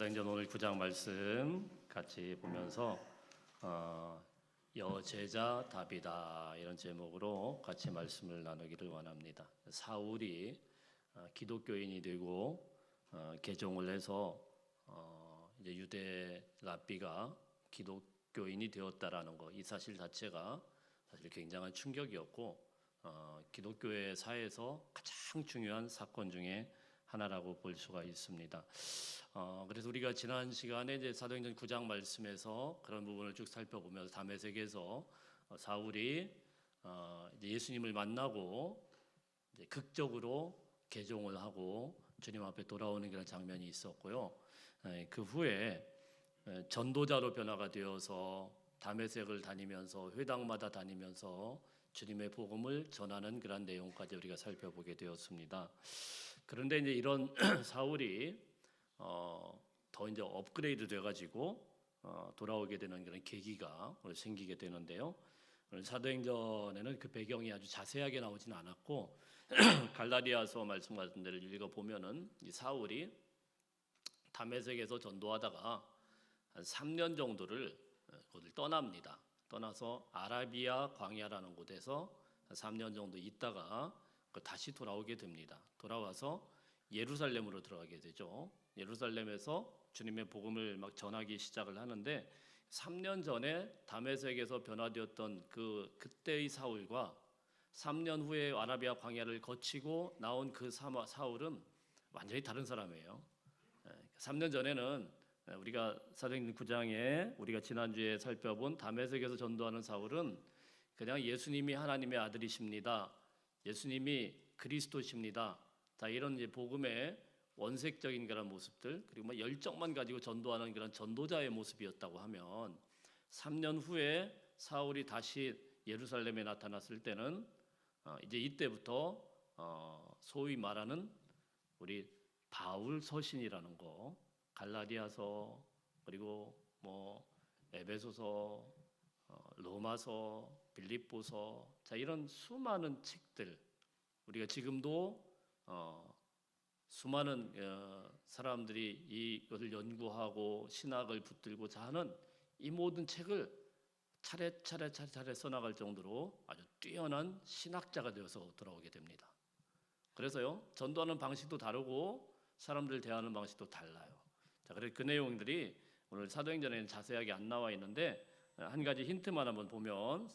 사도행전 오늘 9장 말씀 같이 보면서 여제자 답이다 이런 제목으로 같이 말씀을 나누기를 원합니다. 사울이 기독교인이 되고 개종을 해서 이제 유대 랍비가 기독교인이 되었다라는 거, 이 사실 자체가 사실 굉장한 충격이었고 기독교의 사회에서 가장 중요한 사건 중에 하나라고 볼 수가 있습니다. 그래서 우리가 지난 시간에 이제 사도행전 9장 말씀에서 그런 부분을 쭉 살펴보면서 다메섹에서 사울이 이제 예수님을 만나고 이제 극적으로 개종을 하고 주님 앞에 돌아오는 그런 장면이 있었고요. 그 후에 전도자로 변화가 되어서 다메섹을 다니면서 회당마다 다니면서 주님의 복음을 전하는 그런 내용까지 우리가 살펴보게 되었습니다. 그런데 이제 이런 사울이 더 이제 업그레이드 돼가지고 돌아오게 되는 그런 계기가 생기게 되는데요. 오늘 사도행전에는 그 배경이 아주 자세하게 나오지는 않았고 갈라디아서 말씀 같은 데를 읽어 보면은 이 사울이 다메섹에서 전도하다가 한 3년 정도를 거기를 떠납니다. 떠나서 아라비아 광야라는 곳에서 한 3년 정도 있다가 다시 돌아오게 됩니다. 돌아와서 예루살렘으로 들어가게 되죠. 예루살렘에서 주님의 복음을 막 전하기 시작을 하는데 3년 전에 다메섹에서 변화되었던 그때의 사울과 3년 후에 아라비아 광야를 거치고 나온 그 사울은 완전히 다른 사람이에요. 3년 전에는 우리가 사도행전 9장에 우리가 지난주에 살펴본 다메섹에서 전도하는 사울은 그냥 예수님이 하나님의 아들이십니다. 예수님이 그리스도십니다. 자, 이런 이제 복음의 원색적인 그런 모습들, 그리고 뭐 열정만 가지고 전도하는 그런 전도자의 모습이었다고 하면 3년 후에 사울이 다시 예루살렘에 나타났을 때는 이제 이때부터 소위 말하는 우리 바울 서신이라는 거, 갈라디아서, 그리고 뭐 에베소서, 로마서, 빌립보서, 자, 이런 수많은 책들, 우리가 지금도 수많은 사람들이 이것을 연구하고 신학을 붙들고자 하는 이 모든 책을 차례 써나갈 정도로 아주 뛰어난 신학자가 되어서 돌아오게 됩니다. 그래서요, 전도하는 방식도 다르고 사람들 대하는 방식도 달라요. 자, 그래서 그 내용들이 오늘 사도행전에는 자세하게 안 나와 있는데 한 가지 힌트만 한번 보면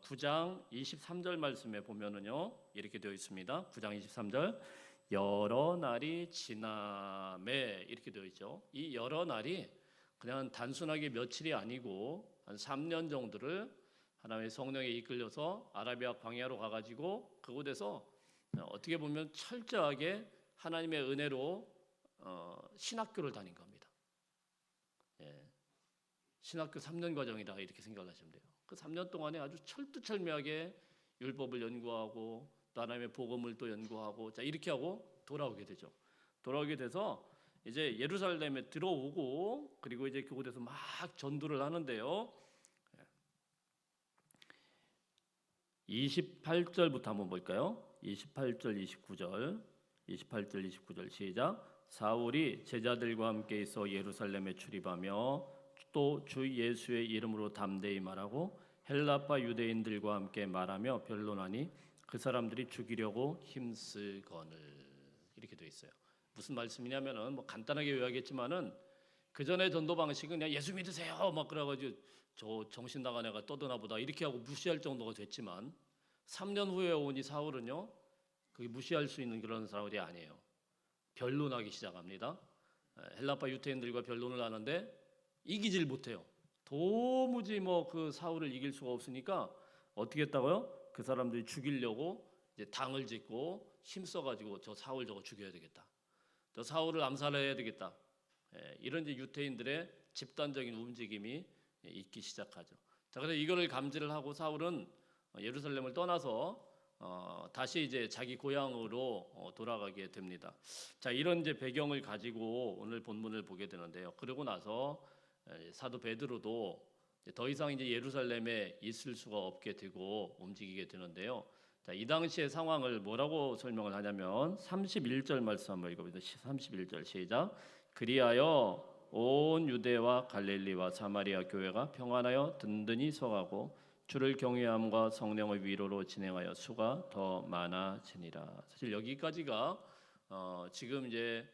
9장 23절 말씀에 보면은요, 이렇게 되어 있습니다. 9장 23절, 여러 날이 지남에 이렇게 되어 있죠. 이 여러 날이 그냥 단순하게 며칠이 아니고 한 3년 정도를 하나님의 성령에 이끌려서 아라비아 광야로 가가지고 그곳에서 어떻게 보면 철저하게 하나님의 은혜로 신학교를 다닌 겁니다. 신학교 3년 과정이다 이렇게 생각을 하시면 돼요. 그 3년 동안에 아주 철두철미하게 율법을 연구하고 또 하나님의 복음을 또 연구하고, 자, 이렇게 하고 돌아오게 되죠. 돌아오게 돼서 이제 예루살렘에 들어오고, 그리고 이제 그곳에서 막 전도를 하는데요. 28절부터 한번 볼까요? 28절 29절 시작. 사울이 제자들과 함께 있어 예루살렘에 출입하며 또 주 예수의 이름으로 담대히 말하고 헬라파 유대인들과 함께 말하며 변론하니 그 사람들이 죽이려고 힘쓰거늘, 이렇게 돼 있어요. 무슨 말씀이냐면은 뭐 간단하게 요약했지만은 그 전에 전도 방식은 그냥 예수 믿으세요 막 그래가지고 저 정신 나간 애가 떠드나 보다 이렇게 하고 무시할 정도가 됐지만 3년 후에 오니 사울은요, 그게 무시할 수 있는 그런 사울이 아니에요. 변론하기 시작합니다. 헬라파 유대인들과 변론을 하는데 이기질 못해요. 도무지 뭐 그 사울을 이길 수가 없으니까 어떻게 했다고요? 그 사람들이 죽이려고 이제 당을 짓고 힘써가지고 저 사울 저거 죽여야 되겠다. 저 사울을 암살해야 되겠다. 이런 이제 유대인들의 집단적인 움직임이 있기 시작하죠. 자, 그래서 이거를 감지를 하고 사울은 예루살렘을 떠나서 다시 이제 자기 고향으로 돌아가게 됩니다. 자, 이런 이제 배경을 가지고 오늘 본문을 보게 되는데요. 그러고 나서 사도 베드로도 더 이상 이제 예루살렘에 있을 수가 없게 되고 움직이게 되는데요. 자, 이 당시의 상황을 뭐라고 설명을 하냐면 31절 말씀 한번 읽어보세요. 31절 시작. 그리하여 온 유대와 갈릴리와 사마리아 교회가 평안하여 든든히 서가고 주를 경외함과 성령의 위로로 진행하여 수가 더 많아지니라. 사실 여기까지가 지금 이제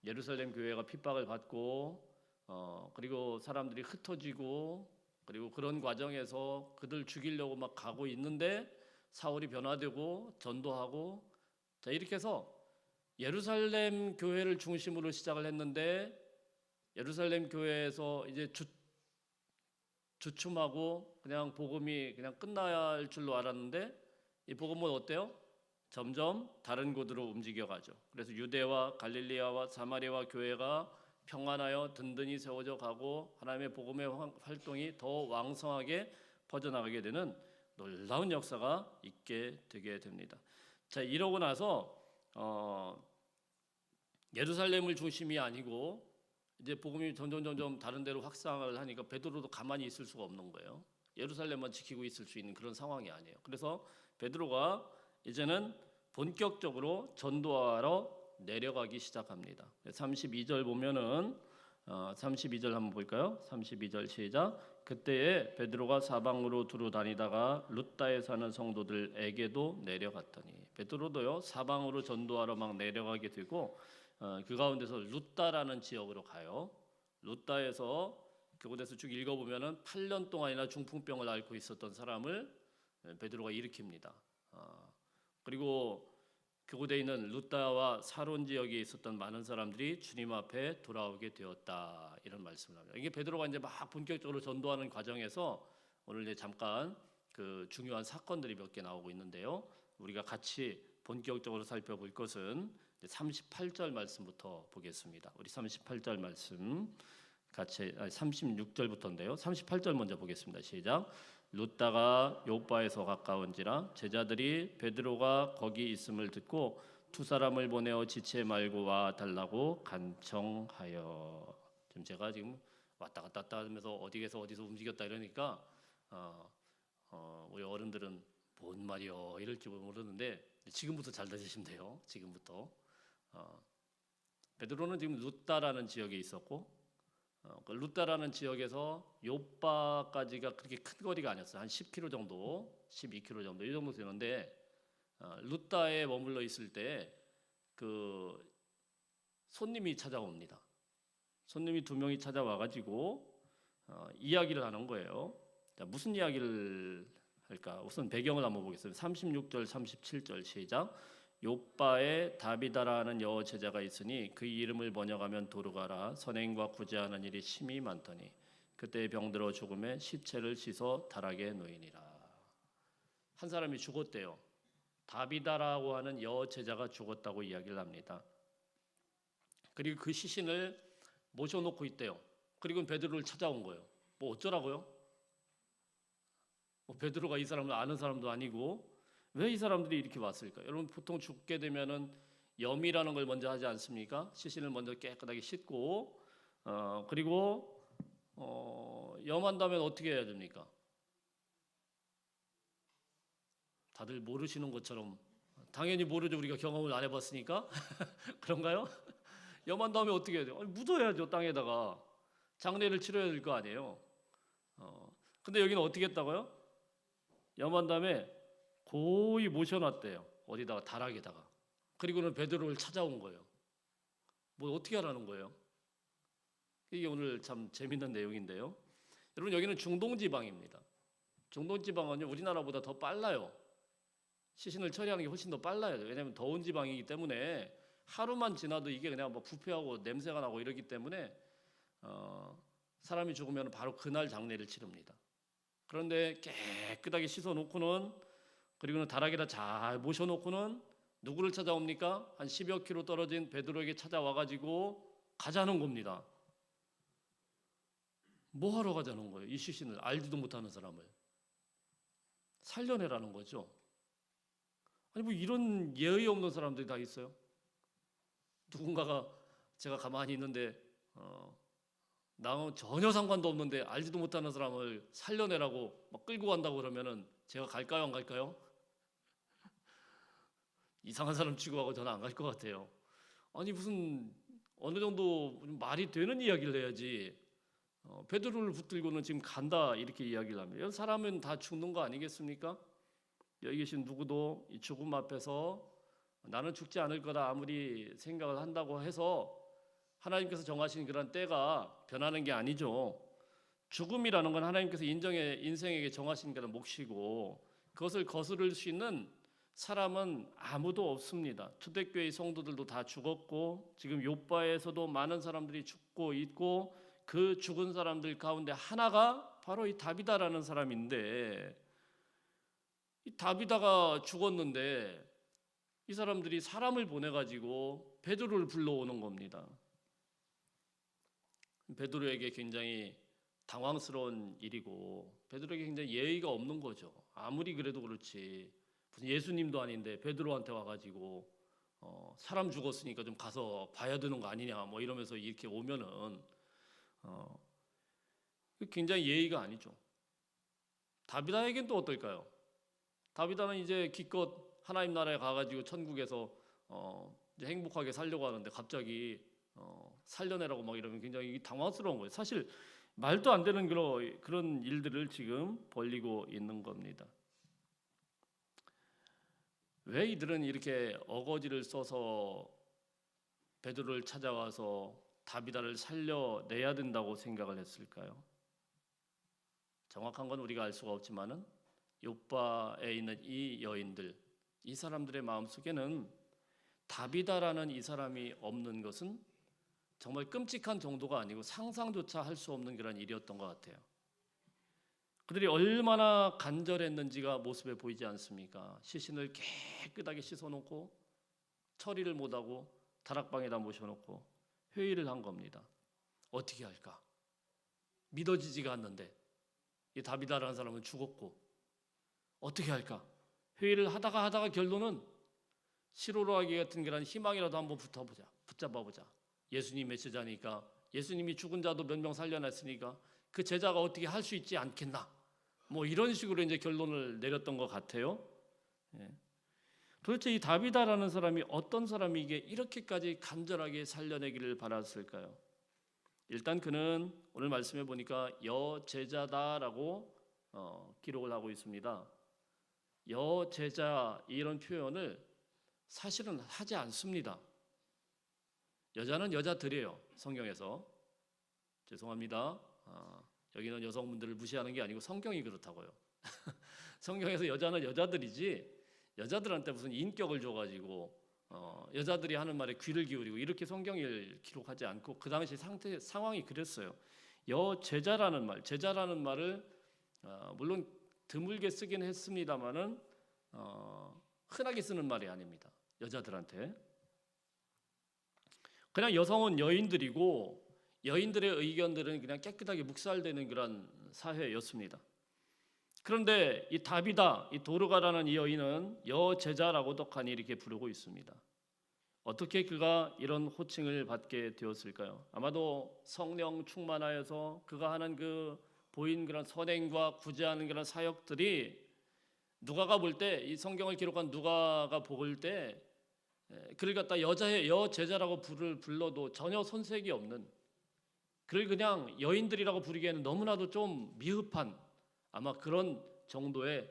예루살렘 교회가 핍박을 받고 그리고 사람들이 흩어지고 그리고 그런 과정에서 그들 죽이려고 막 가고 있는데 사울이 변화되고 전도하고 자 이렇게 해서 예루살렘 교회를 중심으로 시작을 했는데 예루살렘 교회에서 이제 주춤하고 그냥 복음이 그냥 끝나야 할 줄로 알았는데 이 복음은 어때요? 점점 다른 곳으로 움직여가죠. 그래서 유대와 갈릴리아와 사마리아와 교회가 평안하여 든든히 세워져 가고 하나님의 복음의 활동이 더 왕성하게 퍼져나가게 되는 놀라운 역사가 있게 되게 됩니다. 자 이러고 나서 예루살렘을 중심이 아니고 이제 복음이 점점 다른 데로 확산을 하니까 베드로도 가만히 있을 수가 없는 거예요. 예루살렘만 지키고 있을 수 있는 그런 상황이 아니에요. 그래서 베드로가 이제는 본격적으로 전도하러 내려가기 시작합니다. 32절 보면은 32절 한번 볼까요? 32절 시작. 그때에 베드로가 사방으로 두루 다니다가 룻다에 사는 성도들에게도 내려갔더니 베드로도요 사방으로 전도하러 막 내려가게 되고 그 가운데서 룻다라는 지역으로 가요. 룻다에서 그곳에서 쭉 읽어보면은 8년 동안이나 중풍병을 앓고 있었던 사람을 베드로가 일으킵니다. 그리고 그곳에 있는 룻다와 사론 지역에 있었던 많은 사람들이 주님 앞에 돌아오게 되었다 이런 말씀을 합니다. 이게 베드로가 이제 막 본격적으로 전도하는 과정에서 오늘 이제 잠깐 그 중요한 사건들이 몇 개 나오고 있는데요. 우리가 같이 본격적으로 살펴볼 것은 38절 말씀부터 보겠습니다. 우리 38절 말씀 같이 36절부터인데요. 38절 먼저 보겠습니다. 시작. 룻다가 요바에서 가까운지라 제자들이 베드로가 거기 있음을 듣고 두 사람을 보내어 지체 말고 와 달라고 간청하여. 지금 제가 지금 왔다 갔다 하면서 어디에서 어디서 움직였다 이러니까 우리 어른들은 뭔 말이요 이럴지 모르는데 지금부터 잘 들으시면 돼요. 지금부터 베드로는 지금 룻다라는 지역에 있었고 그 룻다라는 지역에서 요바까지가 그렇게 큰 거리가 아니었어요. 한 10km 정도, 12km 정도 이 정도 되는데 룻다에 머물러 있을 때 그 손님이 찾아옵니다. 손님이 두 명이 찾아와가지고 이야기를 하는 거예요. 자, 무슨 이야기를 할까? 우선 배경을 한번 보겠습니다. 36절, 37절 시작. 요바에 다비다라는 여호 제자가 있으니 그 이름을 번역하면 도르가라. 선행과 구제하는 일이 심히 많더니 그때 병들어 죽음에 시체를 씻어 다락에 놓이니라. 한 사람이 죽었대요. 다비다라고 하는 여호 제자가 죽었다고 이야기를 합니다. 그리고 그 시신을 모셔놓고 있대요. 그리고 베드로를 찾아온 거예요. 뭐 어쩌라고요? 베드로가 이 사람을 아는 사람도 아니고 왜 이 사람들이 이렇게 왔을까? 여러분 보통 죽게 되면은 염이라는 걸 먼저 하지 않습니까? 시신을 먼저 깨끗하게 씻고 그리고 염한 다음에 어떻게 해야 됩니까? 다들 모르시는 것처럼 당연히 모르죠. 우리가 경험을 안 해봤으니까 그런가요? 염한 다음에 어떻게 해야 돼요? 묻어야죠. 땅에다가 장례를 치러야 될 거 아니에요. 근데 여기는 어떻게 했다고요? 염한 다음에 고이 모셔놨대요. 어디다가 다락에다가. 그리고는 베드로를 찾아온 거예요. 뭐 어떻게 하라는 거예요? 이게 오늘 참 재밌는 내용인데요. 여러분 여기는 중동 지방입니다. 중동 지방은 우리나라보다 더 빨라요. 시신을 처리하는 게 훨씬 더 빨라요. 왜냐하면 더운 지방이기 때문에 하루만 지나도 이게 그냥 뭐 부패하고 냄새가 나고 이러기 때문에 사람이 죽으면 바로 그날 장례를 치릅니다. 그런데 깨끗하게 씻어놓고는 그리고는 다락에다 잘 모셔놓고는 누구를 찾아옵니까? 한 10여 킬로 떨어진 베드로에게 찾아와가지고 가자는 겁니다. 뭐 하러 가자는 거예요? 이 시신을 알지도 못하는 사람을 살려내라는 거죠. 아니 뭐 이런 예의 없는 사람들이 다 있어요. 누군가가 제가 가만히 있는데 나하고 전혀 상관도 없는데 알지도 못하는 사람을 살려내라고 막 끌고 간다고 그러면은 제가 갈까요 안 갈까요? 이상한 사람 취급하고 저는 안 갈 것 같아요. 아니 무슨 어느 정도 말이 되는 이야기를 해야지. 베드로를 붙들고는 지금 간다 이렇게 이야기를 합니다. 사람은 다 죽는 거 아니겠습니까? 여기 계신 누구도 이 죽음 앞에서 나는 죽지 않을 거다 아무리 생각을 한다고 해서 하나님께서 정하신 그런 때가 변하는 게 아니죠. 죽음이라는 건 하나님께서 인생에게 정하신 그런 몫이고 그것을 거스를 수 있는 사람은 아무도 없습니다. 초대교회 성도들도 다 죽었고 지금 욥바에서도 많은 사람들이 죽고 있고 그 죽은 사람들 가운데 하나가 바로 이 다비다라는 사람인데 이 다비다가 죽었는데 이 사람들이 사람을 보내가지고 베드로를 불러오는 겁니다. 베드로에게 굉장히 당황스러운 일이고 베드로에게 굉장히 예의가 없는 거죠. 아무리 그래도 그렇지 무슨 예수님도 아닌데 베드로한테 와가지고 사람 죽었으니까 좀 가서 봐야 되는 거 아니냐 뭐 이러면서 이렇게 오면은 굉장히 예의가 아니죠. 다비다에겐 또 어떨까요? 다비다는 이제 기껏 하나님 나라에 가가지고 천국에서 이제 행복하게 살려고 하는데 갑자기 살려내라고 막 이러면 굉장히 당황스러운 거예요. 사실 말도 안 되는 그런 일들을 지금 벌이고 있는 겁니다. 왜 이들은 이렇게 어거지를 써서 베드로를 찾아와서 다비다를 살려내야 된다고 생각을 했을까요? 정확한 건 우리가 알 수가 없지만은 욥바에 있는 이 여인들, 이 사람들의 마음속에는 다비다라는 이 사람이 없는 것은 정말 끔찍한 정도가 아니고 상상조차 할 수 없는 그런 일이었던 것 같아요. 그들이 얼마나 간절했는지가 모습에 보이지 않습니까? 시신을 깨끗하게 씻어놓고 처리를 못하고 다락방에다 모셔놓고 회의를 한 겁니다. 어떻게 할까? 믿어지지가 않는데 이 다비다라는 사람은 죽었고 어떻게 할까? 회의를 하다가 결론은 시로로하기 같은 그런 희망이라도 한번 붙잡아보자. 예수님의 제자니까 예수님이 죽은 자도 몇 명 살려냈으니까 그 제자가 어떻게 할 수 있지 않겠나? 뭐 이런 식으로 이제 결론을 내렸던 것 같아요. 예. 도대체 이 다비다라는 사람이 어떤 사람이기에 이렇게까지 간절하게 살려내기를 바랐을까요? 일단 그는 오늘 말씀해 보니까 여제자다라고 기록을 하고 있습니다. 여제자 이런 표현을 사실은 하지 않습니다. 여자는 여자들이에요. 성경에서. 죄송합니다. 여기는 여성분들을 무시하는 게 아니고 성경이 그렇다고요. 성경에서 여자는 여자들이지 여자들한테 무슨 인격을 줘가지고 여자들이 하는 말에 귀를 기울이고 이렇게 성경을 기록하지 않고 그 당시 상황이 그랬어요. 여제자라는 말, 제자라는 말을 물론 드물게 쓰긴 했습니다만은 흔하게 쓰는 말이 아닙니다. 여자들한테. 그냥 여성은 여인들이고 여인들의 의견들은 그냥 깨끗하게 묵살되는 그런 사회였습니다. 그런데 이 다비다, 이 도르가라는 이 여인은 여제자라고 독하니 이렇게 부르고 있습니다. 어떻게 그가 이런 호칭을 받게 되었을까요? 아마도 성령 충만하여서 그가 하는 그 보인 그런 선행과 구제하는 그런 사역들이 누가가 볼 때 이 성경을 기록한 누가가 볼 때 그를 갖다 여제자라고 불러도 전혀 손색이 없는 그를 그냥 여인들이라고 부르기에는 너무나도 좀 미흡한 아마 그런 정도의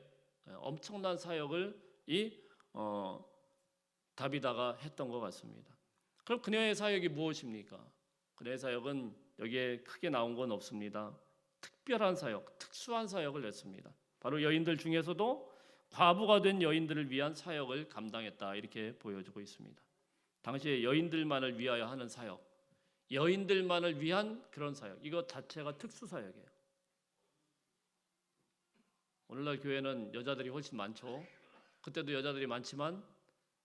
엄청난 사역을 이 다비다가 했던 것 같습니다. 그럼 그녀의 사역이 무엇입니까? 그녀의 사역은 여기에 크게 나온 건 없습니다. 특별한 사역, 특수한 사역을 했습니다. 바로 여인들 중에서도 과부가 된 여인들을 위한 사역을 감당했다 이렇게 보여주고 있습니다. 당시에 여인들만을 위하여 하는 사역, 여인들만을 위한 그런 사역, 이것 자체가 특수 사역이에요. 오늘날 교회는 여자들이 훨씬 많죠. 그때도 여자들이 많지만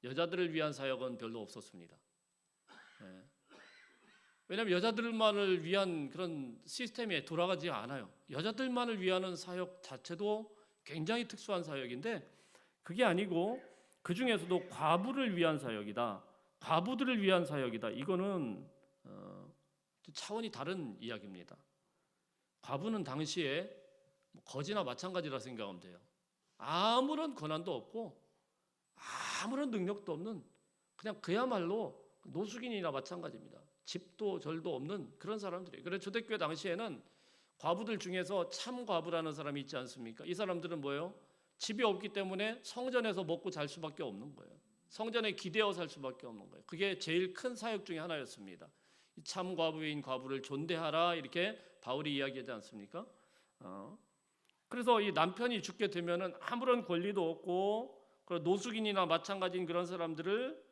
여자들을 위한 사역은 별로 없었습니다. 왜냐하면 여자들만을 위한 그런 시스템이 돌아가지 않아요. 여자들만을 위한 사역 자체도 굉장히 특수한 사역인데 그게 아니고 그 중에서도 과부를 위한 사역이다. 과부들을 위한 사역이다. 이거는 차원이 다른 이야기입니다. 과부는 당시에 거지나 마찬가지라 생각하면 돼요. 아무런 권한도 없고 아무런 능력도 없는 그냥 그야말로 노숙인이나 마찬가지입니다. 집도 절도 없는 그런 사람들이에요. 그래서 초대교회 당시에는 과부들 중에서 참 과부라는 사람이 있지 않습니까? 이 사람들은 뭐예요? 집이 없기 때문에 성전에서 먹고 잘 수밖에 없는 거예요. 성전에 기대어 살 수밖에 없는 거예요. 그게 제일 큰 사역 중에 하나였습니다. 참 과부인 과부를 존대하라 이렇게 바울이 이야기하지 않습니까? 그래서 이 남편이 죽게 되면은 아무런 권리도 없고 노숙인이나 마찬가지인 그런 사람들을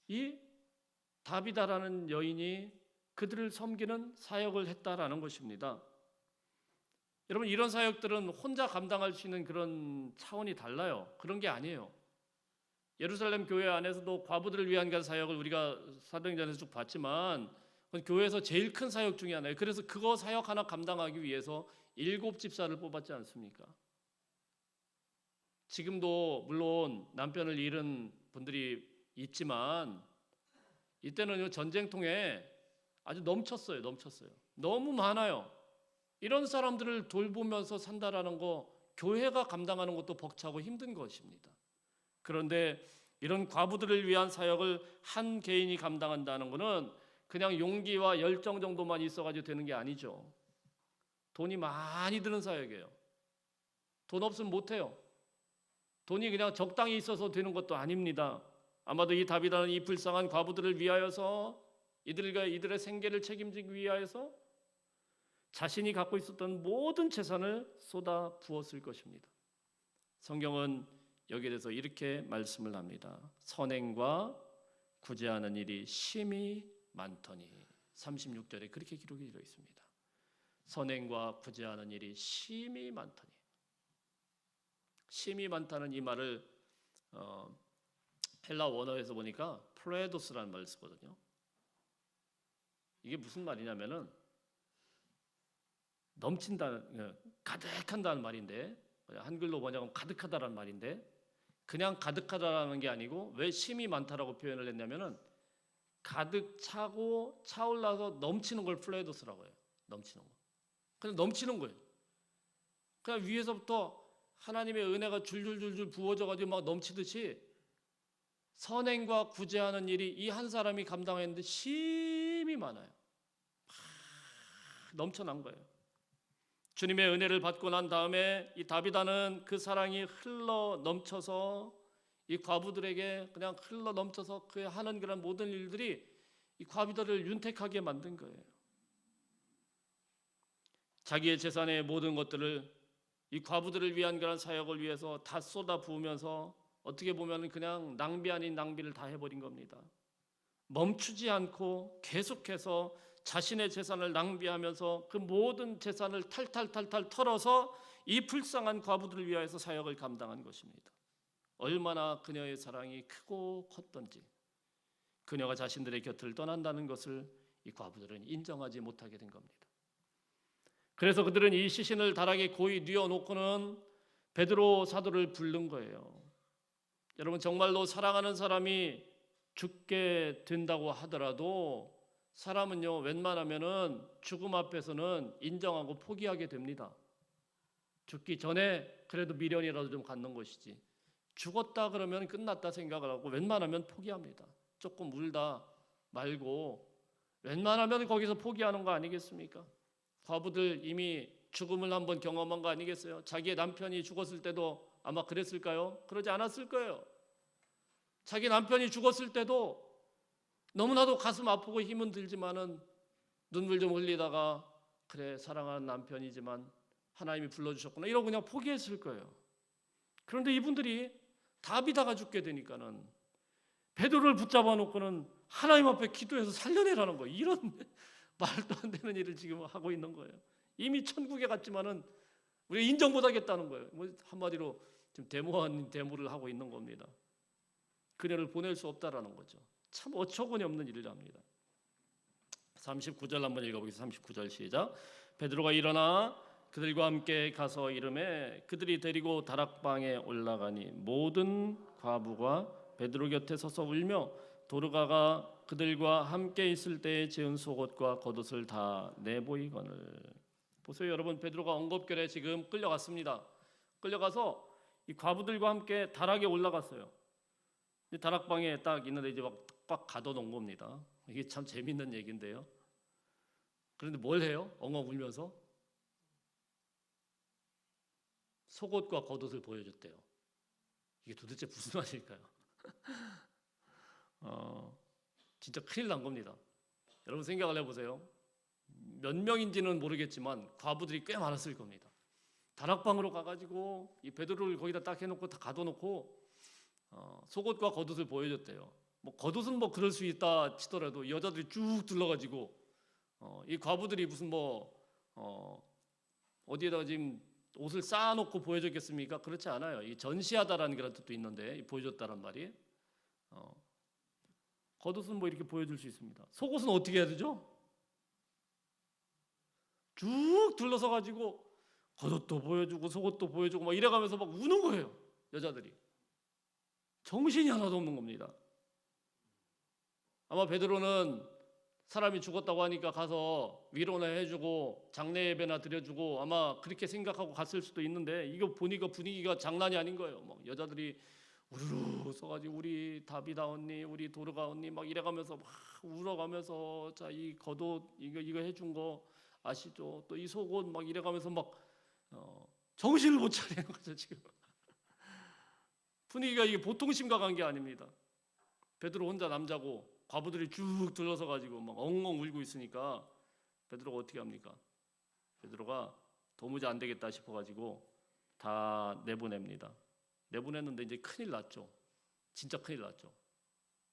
이 다비다라는 여인이 그들을 섬기는 사역을 했다라는 것입니다. 여러분, 이런 사역들은 혼자 감당할 수 있는 그런 차원이 달라요. 그런 게 아니에요. 예루살렘 교회 안에서도 과부들을 위한 사역을 우리가 사도행전에서 쭉 봤지만 그건 교회에서 제일 큰 사역 중에 하나예요. 그래서 그거 사역 하나 감당하기 위해서 7집사를 뽑았지 않습니까? 지금도 물론 남편을 잃은 분들이 있지만 이때는 전쟁통에 아주 넘쳤어요. 너무 많아요. 이런 사람들을 돌보면서 산다라는 거 교회가 감당하는 것도 벅차고 힘든 것입니다. 그런데 이런 과부들을 위한 사역을 한 개인이 감당한다는 것은 그냥 용기와 열정 정도만 있어가지고 되는 게 아니죠. 돈이 많이 드는 사역이에요. 돈 없으면 못해요. 돈이 그냥 적당히 있어서 되는 것도 아닙니다. 아마도 이 다비다는 이 불쌍한 과부들을 위하여서 이들의 생계를 책임지기 위하여서 자신이 갖고 있었던 모든 재산을 쏟아 부었을 것입니다. 성경은 여기에 대해서 이렇게 말씀을 합니다. 선행과 구제하는 일이 심히 많더니 36절에 그렇게 기록이 되어 있습니다. 선행과 구제하는 일이 심히 많더니 심히 많다는 이 말을 헬라 원어에서 보니까 플레도스라는 말을 쓰거든요. 이게 무슨 말이냐면은 넘친다는 가득한다는 말인데 한글로 번역하면 가득하다라는 말인데 그냥 가득하다라는 게 아니고 왜 심이 많다라고 표현을 했냐면은 가득 차고 차올라서 넘치는 걸 플레도스라고 해요. 넘치는 거. 그냥 넘치는 거예요. 그냥 위에서부터 하나님의 은혜가 줄줄줄줄 부어져가지고 막 넘치듯이 선행과 구제하는 일이 이 한 사람이 감당했는데 심이 많아요. 넘쳐난 거예요. 주님의 은혜를 받고 난 다음에 이 다비다는 그 사랑이 흘러 넘쳐서 이 과부들에게 그냥 흘러 넘쳐서 그 하는 그런 모든 일들이 이 과부들을 윤택하게 만든 거예요. 자기의 재산의 모든 것들을 이 과부들을 위한 그런 사역을 위해서 다 쏟아 부으면서 어떻게 보면 그냥 낭비 아닌 낭비를 다 해버린 겁니다. 멈추지 않고 계속해서 자신의 재산을 낭비하면서 그 모든 재산을 탈탈 털어서 이 불쌍한 과부들을 위하여서 사역을 감당한 것입니다. 얼마나 그녀의 사랑이 크고 컸던지 그녀가 자신들의 곁을 떠난다는 것을 이 과부들은 인정하지 못하게 된 겁니다. 그래서 그들은 이 시신을 다락에 고이 뉘어놓고는 베드로 사도를 부른 거예요. 여러분, 정말로 사랑하는 사람이 죽게 된다고 하더라도 사람은요 웬만하면은 죽음 앞에서는 인정하고 포기하게 됩니다. 죽기 전에 그래도 미련이라도 좀 갖는 것이지 죽었다 그러면 끝났다 생각을 하고 웬만하면 포기합니다. 조금 울다 말고 웬만하면 거기서 포기하는 거 아니겠습니까? 과부들 이미 죽음을 한번 경험한 거 아니겠어요? 자기의 남편이 죽었을 때도 아마 그랬을까요? 그러지 않았을 거예요. 자기 남편이 죽었을 때도 너무나도 가슴 아프고 힘은 들지만은 눈물 좀 흘리다가 그래 사랑하는 남편이지만 하나님이 불러주셨구나 이러고 그냥 포기했을 거예요. 그런데 이분들이 다비다가 죽게 되니까는 베드로를 붙잡아 놓고는 하나님 앞에 기도해서 살려내라는 거예요. 이런 말도 안 되는 일을 지금 하고 있는 거예요. 이미 천국에 갔지만은 우리가 인정 못하겠다는 거예요. 뭐 한마디로 지금 데모를 하고 있는 겁니다. 그녀를 보낼 수 없다라는 거죠. 참 어처구니 없는 일을 합니다. 39절 한번 읽어보겠습니다. 39절 시작. 베드로가 일어나 그들과 함께 가서 이르매 그들이 데리고 다락방에 올라가니 모든 과부가 베드로 곁에 서서 울며 도르가가 그들과 함께 있을 때에 지은 속옷과 겉옷을 다 내보이거늘. 보세요 여러분, 베드로가 엉겁결에 지금 끌려갔습니다. 끌려가서 이 과부들과 함께 다락에 올라갔어요. 다락방에 딱 있는데 이제 막 꽉 가둬놓은 겁니다. 이게 참 재밌는 얘기인데요. 그런데 뭘 해요? 엉엉 울면서 속옷과 겉옷을 보여줬대요. 이게 도대체 무슨 말일까요? 진짜 큰일 난 겁니다. 여러분 생각을 해보세요. 몇 명인지는 모르겠지만 과부들이 꽤 많았을 겁니다. 다락방으로 가가지고 이 베드로를 거기다 딱 해놓고 다 가둬놓고 속옷과 겉옷을 보여줬대요. 뭐 겉옷은 뭐 그럴 수 있다 치더라도 여자들이 쭉 둘러가지고 이 과부들이 무슨 어디에다가 지금 옷을 쌓아놓고 보여줬겠습니까? 그렇지 않아요. 이 전시하다라는 그런 뜻도 있는데 보여줬다란 말이 겉옷은 뭐 이렇게 보여줄 수 있습니다. 속옷은 어떻게 해야 되죠? 쭉 둘러서 가지고 겉옷도 보여주고 속옷도 보여주고 막 이래가면서 막 우는 거예요. 여자들이. 정신이 하나도 없는 겁니다. 아마 베드로는 사람이 죽었다고 하니까 가서 위로나 해주고 장례 예배나 드려주고 아마 그렇게 생각하고 갔을 수도 있는데 이거 보니까 분위기가 장난이 아닌 거예요. 막 여자들이 우르르 써가지고 우리 다비다 언니, 우리 도르가 언니 막 이래가면서 막 울어가면서 자 이 겉옷 이거 해준 거 아시죠? 또 이 속옷 막 이래가면서 막 정신을 못 차리는 거죠 지금. 분위기가 이게 보통 심각한 게 아닙니다. 베드로 혼자 남자고 과부들이 쭉 둘러서 가지고 막 엉엉 울고 있으니까 베드로가 어떻게 합니까? 베드로가 도무지 안 되겠다 싶어가지고 다 내보냅니다. 내보냈는데 이제 큰일 났죠. 진짜 큰일 났죠.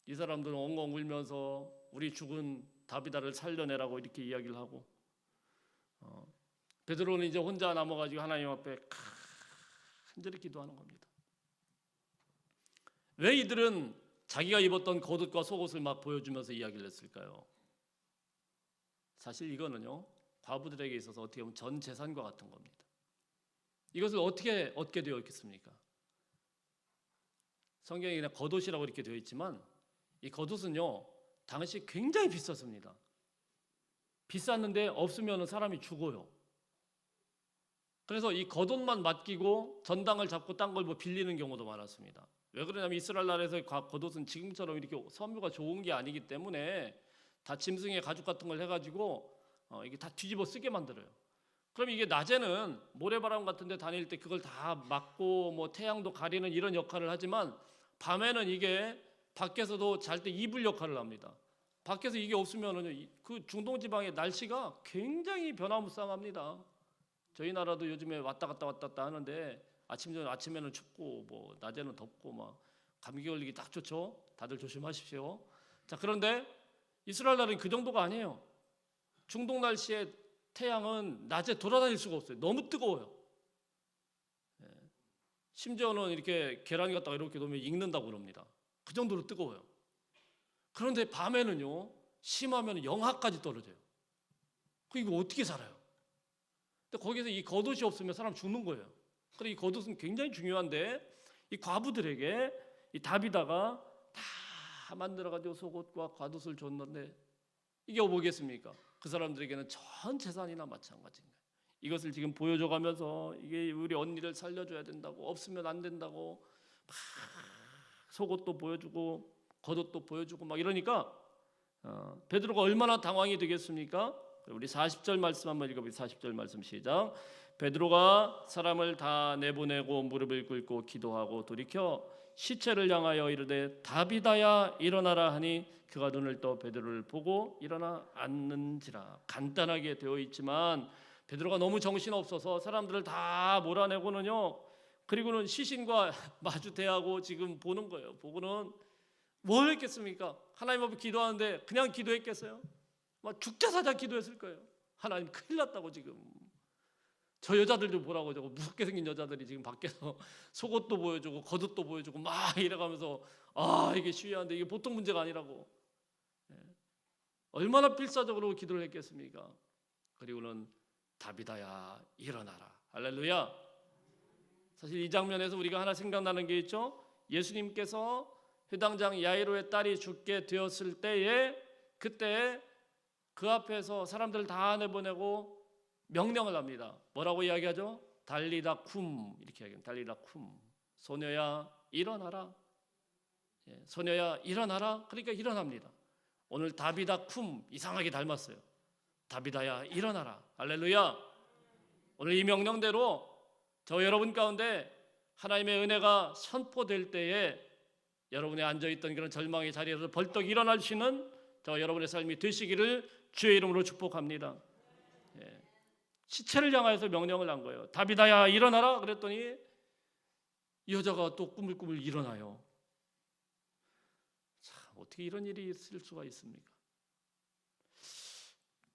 이 사람들은 엉엉 울면서 우리 죽은 다비다를 살려내라고 이렇게 이야기를 하고 베드로는 이제 혼자 남아가지고 하나님 앞에 간절히 기도하는 겁니다. 왜 이들은 자기가 입었던 겉옷과 속옷을 막 보여주면서 이야기를 했을까요? 사실 이거는요 과부들에게 있어서 어떻게 보면 전 재산과 같은 겁니다. 이것을 어떻게 얻게 되어 있겠습니까? 성경에 그냥 겉옷이라고 이렇게 되어 있지만 이 겉옷은요 당시 굉장히 비쌌습니다. 비쌌는데 없으면 사람이 죽어요. 그래서 이 겉옷만 맡기고 전당을 잡고 딴 걸 뭐 빌리는 경우도 많았습니다. 왜 그러냐면 이스라엘 나라에서 겉옷은 지금처럼 이렇게 섬유가 좋은 게 아니기 때문에 다 짐승의 가죽 같은 걸 해가지고 이게 다 뒤집어 쓰게 만들어요. 그럼 이게 낮에는 모래바람 같은 데 다닐 때 그걸 다 막고 뭐 태양도 가리는 이런 역할을 하지만 밤에는 이게 밖에서도 잘 때 이불 역할을 합니다. 밖에서 이게 없으면은 그 중동 지방의 날씨가 굉장히 변화무쌍합니다. 저희 나라도 요즘에 왔다 갔다 하는데 아침에는 춥고 뭐 낮에는 덥고 막 감기 걸리기 딱 좋죠. 다들 조심하십시오. 자, 그런데 이스라엘 나라는 그 정도가 아니에요. 중동 날씨에 태양은 낮에 돌아다닐 수가 없어요. 너무 뜨거워요. 심지어는 이렇게 계란이 갖다가 이렇게 놓으면 익는다고 그럽니다. 그 정도로 뜨거워요. 그런데 밤에는요 심하면 영하까지 떨어져요. 이거 어떻게 살아요? 근데 거기서 이 겉옷이 없으면 사람 죽는 거예요. 그래서 이 겉옷은 굉장히 중요한데 이 과부들에게 이 다비다가 다 만들어가지고 속옷과 겉옷을 줬는데 이게 뭐겠습니까? 그 사람들에게는 전 재산이나 마찬가지인 거예요. 이것을 지금 보여줘가면서 이게 우리 언니를 살려줘야 된다고 없으면 안 된다고 막 속옷도 보여주고 겉옷도 보여주고 막 이러니까 베드로가 얼마나 당황이 되겠습니까? 우리 40절 말씀 한번 읽어보세요. 40절 말씀 시작. 베드로가 사람을 다 내보내고 무릎을 꿇고 기도하고 돌이켜 시체를 향하여 이르되 다비다야 일어나라 하니 그가 눈을 떠 베드로를 보고 일어나 앉는지라. 간단하게 되어 있지만 베드로가 너무 정신없어서 사람들을 다 몰아내고는요 그리고는 시신과 마주 대하고 지금 보는 거예요. 보고는 뭘 했겠습니까? 하나님 앞에 기도하는데 그냥 기도했겠어요? 막 죽자 사자 기도했을 거예요. 하나님 큰일 났다고 지금. 저 여자들도 보라고 저거 무섭게 생긴 여자들이 지금 밖에서 속옷도 보여주고 겉옷도 보여주고 막 이래가면서 이게 시위하는데 이게 보통 문제가 아니라고. 얼마나 필사적으로 기도를 했겠습니까? 그리고는 다비다야 일어나라. 할렐루야. 사실 이 장면에서 우리가 하나 생각나는 게 있죠. 예수님께서 회당장 야이로의 딸이 죽게 되었을 때에 그때 그 앞에서 사람들을 다 내보내고 명령을 합니다. 뭐라고 이야기하죠? 달리다 쿰 이렇게 이야기합니다. 달리다 쿰 소녀야 일어나라. 소녀야 일어나라. 그러니까 일어납니다. 오늘 다비다 쿰 이상하게 닮았어요. 다비다야 일어나라. 할렐루야. 오늘 이 명령대로 저 여러분 가운데 하나님의 은혜가 선포될 때에 여러분이 앉아있던 그런 절망의 자리에서 벌떡 일어나시는 저 여러분의 삶이 되시기를 주의 이름으로 축복합니다. 시체를 향해서 명령을 한 거예요. 다비다야 일어나라. 그랬더니 이 여자가 또 꾸물꾸물 일어나요. 참, 어떻게 이런 일이 있을 수가 있습니까?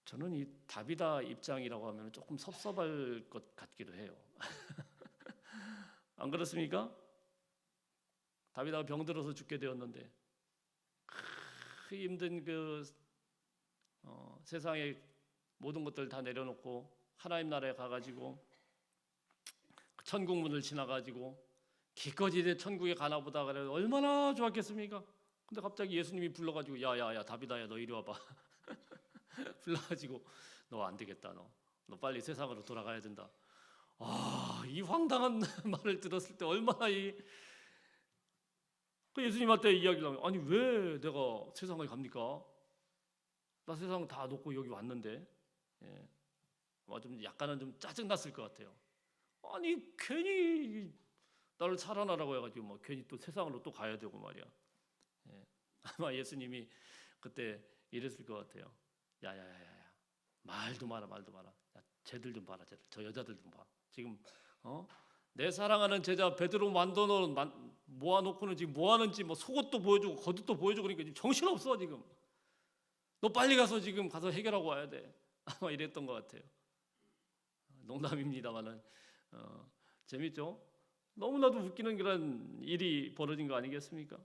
저는 이 다비다 입장이라고 하면 조금 섭섭할 것 같기도 해요. 안 그렇습니까? 다비다가 병들어서 죽게 되었는데 그 힘든 세상의 모든 것들 다 내려놓고 하나님 나라에 가가지고 천국 문을 지나가지고 기꺼이 이제 천국에 가나 보다 그래 얼마나 좋았겠습니까? 근데 갑자기 예수님이 불러가지고 야야야 다비다야 너 이리 와봐. 불러가지고 너 안 되겠다. 너 빨리 세상으로 돌아가야 된다. 이 황당한 말을 들었을 때 얼마나 그 예수님한테 이야기를 하면 아니 왜 내가 세상을 갑니까? 나 세상 다 놓고 여기 왔는데 좀 약간은 좀 짜증났을 것 같아요. 아니 괜히 나를 살아나라고 해가지고 괜히 또 세상으로 또 가야 되고 말이야. 아마 예수님이 그때 이랬을 것 같아요. 야야야야 말도 마라. 야, 쟤들 좀 봐라. 저 여자들 좀 봐. 지금 내 사랑하는 제자 베드로 모아놓고는 지금 뭐 하는지 속옷도 보여주고 겉옷도 보여주고 그러니까 지금 정신없어 지금. 너 빨리 가서 지금 가서 해결하고 와야 돼. 아마 이랬던 것 같아요. 농담입니다만은 재밌죠? 너무나도 웃기는 그런 일이 벌어진 거 아니겠습니까?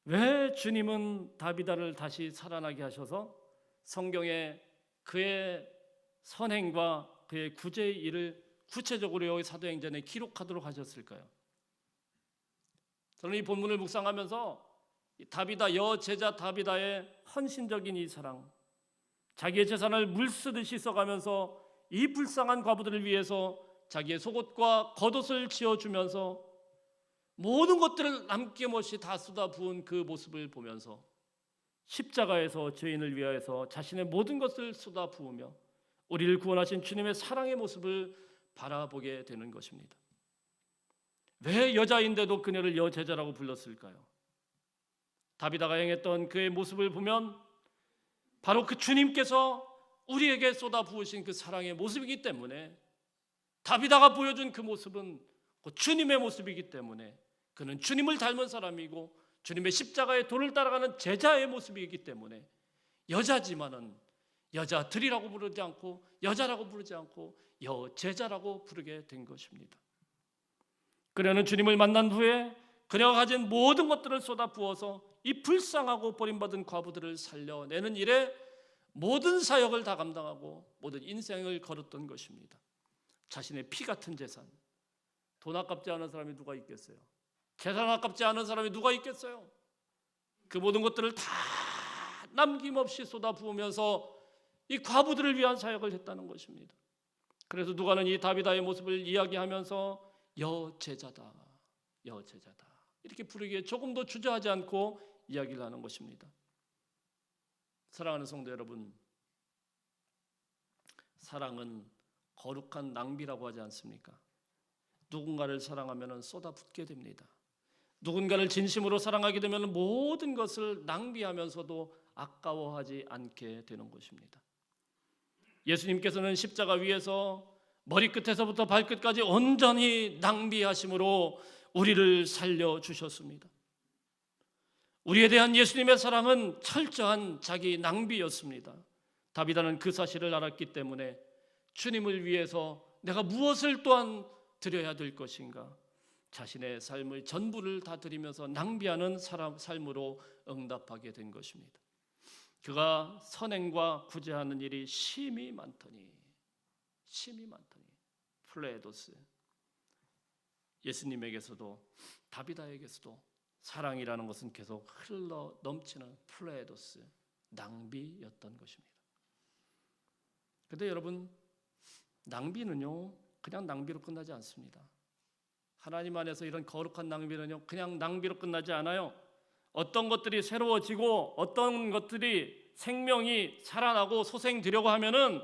왜 주님은 다비다를 다시 살아나게 하셔서 성경에 그의 선행과 그의 구제의 일을 구체적으로 여기 사도행전에 기록하도록 하셨을까요? 저는 이 본문을 묵상하면서 다비다 여제자 다비다의 헌신적인 이 사랑, 자기의 재산을 물쓰듯이 써가면서 이 불쌍한 과부들을 위해서 자기의 속옷과 겉옷을 지어주면서 모든 것들을 남김없이 다 쏟아부은 그 모습을 보면서 십자가에서 죄인을 위하여서 자신의 모든 것을 쏟아부으며 우리를 구원하신 주님의 사랑의 모습을 바라보게 되는 것입니다. 왜 여자인데도 그녀를 여제자라고 불렀을까요? 다비다가 행했던 그의 모습을 보면 바로 그 주님께서 우리에게 쏟아부으신 그 사랑의 모습이기 때문에 다비다가 보여준 그 모습은 주님의 모습이기 때문에 그는 주님을 닮은 사람이고 주님의 십자가의 도를 따라가는 제자의 모습이기 때문에 여자지만은 여자들이라고 부르지 않고 여자라고 부르지 않고 여제자라고 부르게 된 것입니다. 그녀는 주님을 만난 후에 그녀가 가진 모든 것들을 쏟아부어서 이 불쌍하고 버림받은 과부들을 살려내는 일에 모든 사역을 다 감당하고 모든 인생을 걸었던 것입니다. 자신의 피 같은 재산, 돈 아깝지 않은 사람이 누가 있겠어요? 재산 아깝지 않은 사람이 누가 있겠어요? 그 모든 것들을 다 남김없이 쏟아부으면서 이 과부들을 위한 사역을 했다는 것입니다. 그래서 누가는 이 다비다의 모습을 이야기하면서 여제자다 이렇게 부르기에 조금도 주저하지 않고 이야기를 하는 것입니다. 사랑하는 성도 여러분, 사랑은 거룩한 낭비라고 하지 않습니까? 누군가를 사랑하면 쏟아붓게 됩니다. 누군가를 진심으로 사랑하게 되면 모든 것을 낭비하면서도 아까워하지 않게 되는 것입니다. 예수님께서는 십자가 위에서 머리끝에서부터 발끝까지 온전히 낭비하심으로 우리를 살려주셨습니다. 우리에 대한 예수님의 사랑은 철저한 자기 낭비였습니다. 다비다는 그 사실을 알았기 때문에 주님을 위해서 내가 무엇을 또한 드려야 될 것인가, 자신의 삶을 전부를 다 드리면서 낭비하는 삶으로 응답하게 된 것입니다. 그가 선행과 구제하는 일이 심히 많더니 플레도스, 예수님에게서도 다비다에게서도 사랑이라는 것은 계속 흘러 넘치는 플레도스, 낭비였던 것입니다. 그런데 여러분, 낭비는요 그냥 낭비로 끝나지 않습니다. 하나님 안에서 이런 거룩한 낭비는요, 그냥 낭비로 끝나지 않아요. 어떤 것들이 새로워지고 어떤 것들이 생명이 살아나고 소생되려고 하면은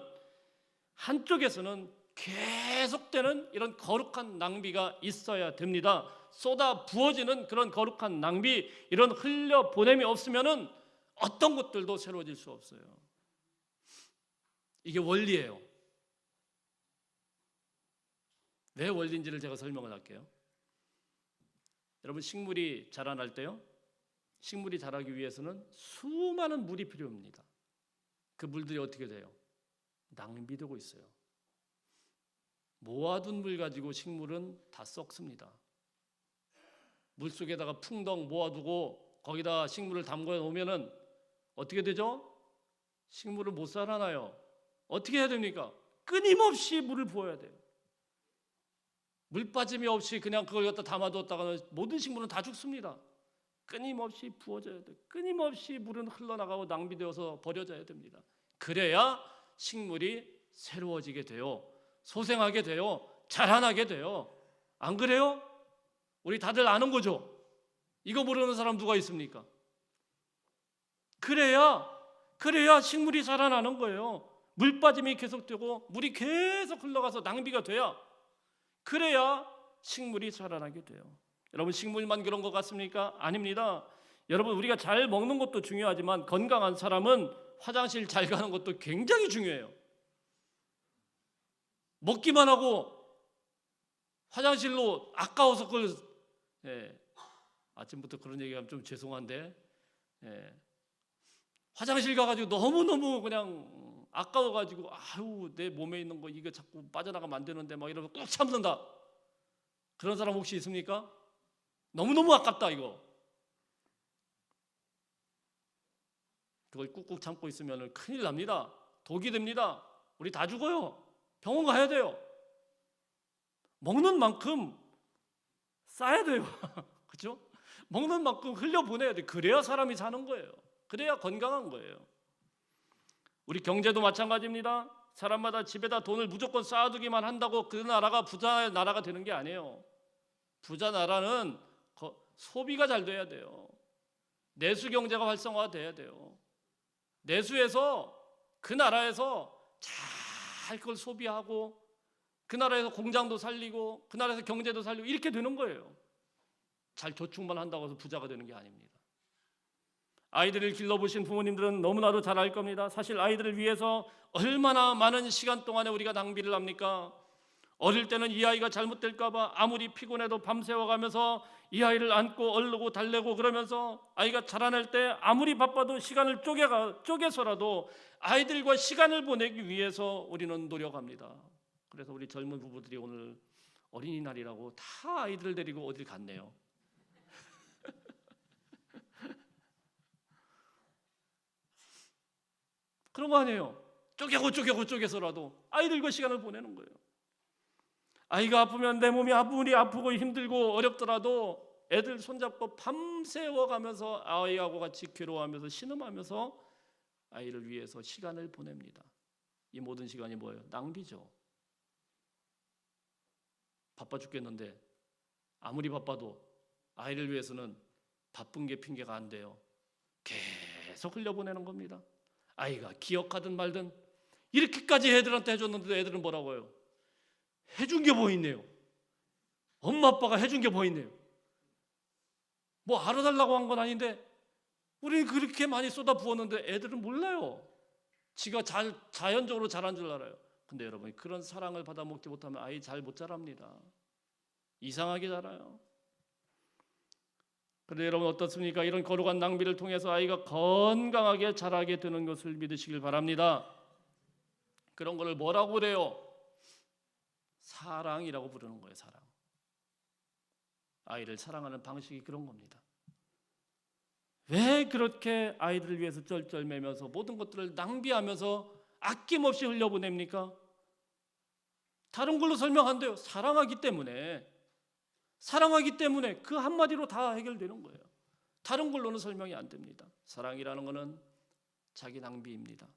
한쪽에서는 계속되는 이런 거룩한 낭비가 있어야 됩니다. 쏟아 부어지는 그런 거룩한 낭비, 이런 흘려 보냄이 없으면은 어떤 것들도 새로워질 수 없어요. 이게 원리예요. 왜 원리인지를 제가 설명을 할게요. 여러분, 식물이 자라날 때요, 식물이 자라기 위해서는 수많은 물이 필요합니다. 그 물들이 어떻게 돼요? 낭비되고 있어요. 모아둔 물 가지고 식물은 다 썩습니다. 물속에다가 풍덩 모아두고 거기다 식물을 담궈 놓으면은 어떻게 되죠? 식물을 못 살아나요. 어떻게 해야 됩니까? 끊임없이 물을 부어야 돼요. 물 빠짐이 없이 그냥 그걸 갖다 담아뒀다가는 모든 식물은 다 죽습니다. 끊임없이 부어져야 돼요. 끊임없이 물은 흘러나가고 낭비되어서 버려져야 됩니다. 그래야 식물이 새로워지게 돼요. 소생하게 돼요. 자라나게 돼요. 안 그래요? 우리 다들 아는 거죠? 이거 모르는 사람 누가 있습니까? 그래야 식물이 자라나는 거예요. 물 빠짐이 계속되고 물이 계속 흘러가서 낭비가 돼야, 그래야 식물이 자라나게 돼요. 여러분, 식물만 그런 것 같습니까? 아닙니다. 여러분, 우리가 잘 먹는 것도 중요하지만 건강한 사람은 화장실 잘 가는 것도 굉장히 중요해요. 먹기만 하고 화장실로 아까워서 그걸, 아침부터 그런 얘기하면 좀 죄송한데, 화장실 가가지고 너무너무 그냥 아까워가지고 아유 내 몸에 있는 거 이거 자꾸 빠져나가면 안 되는데 막 이러고 꾹 참는다. 그런 사람 혹시 있습니까? 너무너무 아깝다 이거. 그걸 꾹꾹 참고 있으면 큰일 납니다. 독이 됩니다. 우리 다 죽어요. 병원 가야 돼요. 먹는 만큼 싸야 돼요. 그렇죠? 먹는 만큼 흘려보내야 돼요. 그래야 사람이 사는 거예요. 그래야 건강한 거예요. 우리 경제도 마찬가지입니다. 사람마다 집에다 돈을 무조건 쌓아두기만 한다고 그 나라가 부자의 나라가 되는 게 아니에요. 부자 나라는 소비가 잘 돼야 돼요. 내수 경제가 활성화돼야 돼요. 내수에서 그 나라에서 잘 그걸 소비하고 그 나라에서 공장도 살리고 그 나라에서 경제도 살리고 이렇게 되는 거예요. 잘 저축만 한다고 해서 부자가 되는 게 아닙니다. 아이들을 길러보신 부모님들은 너무나도 잘 알 겁니다. 사실 아이들을 위해서 얼마나 많은 시간 동안에 우리가 낭비를 합니까? 어릴 때는 이 아이가 잘못될까 봐 아무리 피곤해도 밤새워가면서 이 아이를 안고 얼르고 달래고 그러면서 아이가 자라날 때 아무리 바빠도 시간을 쪼개서라도 아이들과 시간을 보내기 위해서 우리는 노력합니다. 그래서 우리 젊은 부부들이 오늘 어린이날이라고 다 아이들을 데리고 어딜 갔네요. 그런 거 아니에요. 쪼개서라도 아이들과 시간을 보내는 거예요. 아이가 아프면 내 몸이 아무리 아프고 힘들고 어렵더라도 애들 손잡고 밤새워 가면서 아이하고 같이 괴로워하면서 신음하면서 아이를 위해서 시간을 보냅니다. 이 모든 시간이 뭐예요? 낭비죠. 바빠 죽겠는데 아무리 바빠도 아이를 위해서는 바쁜 게 핑계가 안 돼요. 계속 흘려보내는 겁니다. 아이가 기억하든 말든 이렇게까지 애들한테 해줬는데도 애들은 뭐라고 해요? 해준 게 뭐 있네요. 엄마 아빠가 해준 게 뭐 있네요. 뭐 알아달라고 한 건 아닌데 우리는 그렇게 많이 쏟아 부었는데 애들은 몰라요. 지가 자연적으로 자란 줄 알아요. 근데 여러분, 그런 사랑을 받아 먹지 못하면 아이 잘 못 자랍니다. 이상하게 자라요. 그런데 여러분 어떻습니까? 이런 거룩한 낭비를 통해서 아이가 건강하게 자라게 되는 것을 믿으시길 바랍니다. 그런 거를 뭐라고 그래요? 사랑이라고 부르는 거예요. 사랑. 아이를 사랑하는 방식이 그런 겁니다. 왜 그렇게 아이들을 위해서 쩔쩔매면서 모든 것들을 낭비하면서 아낌없이 흘려보냅니까? 다른 걸로 설명 안 돼요. 사랑하기 때문에 그 한마디로 다 해결되는 거예요. 다른 걸로는 설명이 안 됩니다. 사랑이라는 것은 자기 낭비입니다.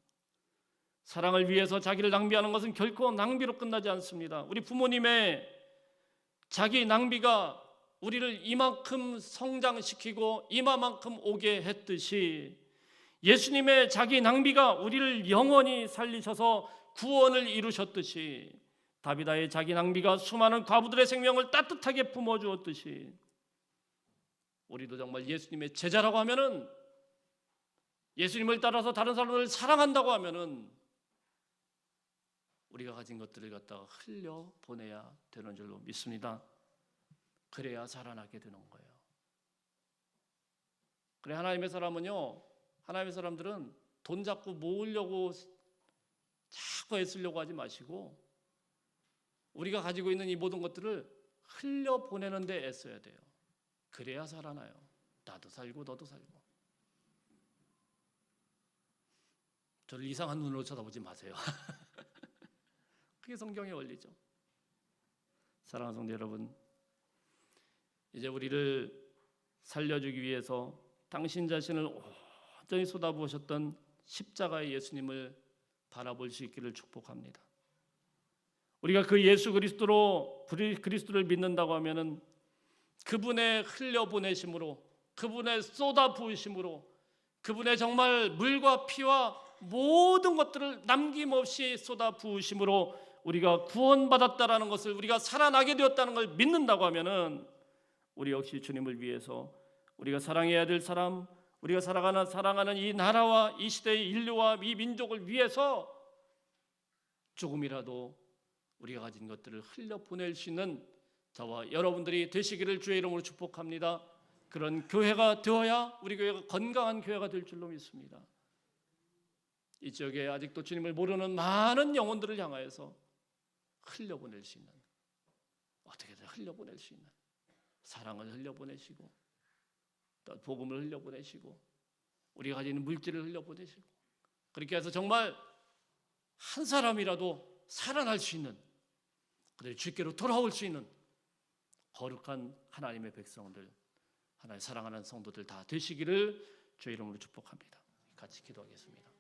사랑을 위해서 자기를 낭비하는 것은 결코 낭비로 끝나지 않습니다. 우리 부모님의 자기 낭비가 우리를 이만큼 성장시키고 이만큼 오게 했듯이 예수님의 자기 낭비가 우리를 영원히 살리셔서 구원을 이루셨듯이 다비다의 자기 낭비가 수많은 과부들의 생명을 따뜻하게 품어주었듯이 우리도 정말 예수님의 제자라고 하면은, 예수님을 따라서 다른 사람을 사랑한다고 하면은 우리가 가진 것들을 갖다가 흘려 보내야 되는 줄로 믿습니다. 그래야 살아나게 되는 거예요. 그래, 하나님의 사람들은 돈 자꾸 모으려고 자꾸 애쓰려고 하지 마시고 우리가 가지고 있는 이 모든 것들을 흘려 보내는 데 애써야 돼요. 그래야 살아나요. 나도 살고 너도 살고. 저를 이상한 눈으로 쳐다보지 마세요. 그게 성경의 원리죠. 사랑하는 성도 여러분, 이제 우리를 살려주기 위해서 당신 자신을 온전히 쏟아부으셨던 십자가의 예수님을 바라볼 수 있기를 축복합니다. 우리가 그 예수 그리스도를 믿는다고 하면은 그분의 흘려보내심으로, 그분의 쏟아부으심으로, 그분의 정말 물과 피와 모든 것들을 남김없이 쏟아부으심으로 우리가 구원받았다라는 것을, 우리가 살아나게 되었다는 걸 믿는다고 하면은 우리 역시 주님을 위해서 우리가 사랑해야 될 사람, 우리가 사랑하는 이 나라와 이 시대의 인류와 이 민족을 위해서 조금이라도 우리가 가진 것들을 흘려보낼 수 있는 저와 여러분들이 되시기를 주의 이름으로 축복합니다. 그런 교회가 되어야 우리 교회가 건강한 교회가 될 줄로 믿습니다. 이 지역에 아직도 주님을 모르는 많은 영혼들을 향하여서 흘려보낼 수 있는, 어떻게든 흘려보낼 수 있는 사랑을 흘려보내시고 또 복음을 흘려보내시고 우리가 가지고 있는 물질을 흘려보내시고, 그렇게 해서 정말 한 사람이라도 살아날 수 있는, 그들이 주께로 돌아올 수 있는 거룩한 하나님의 백성들, 하나님 사랑하는 성도들 다 되시기를 주의 이름으로 축복합니다. 같이 기도하겠습니다.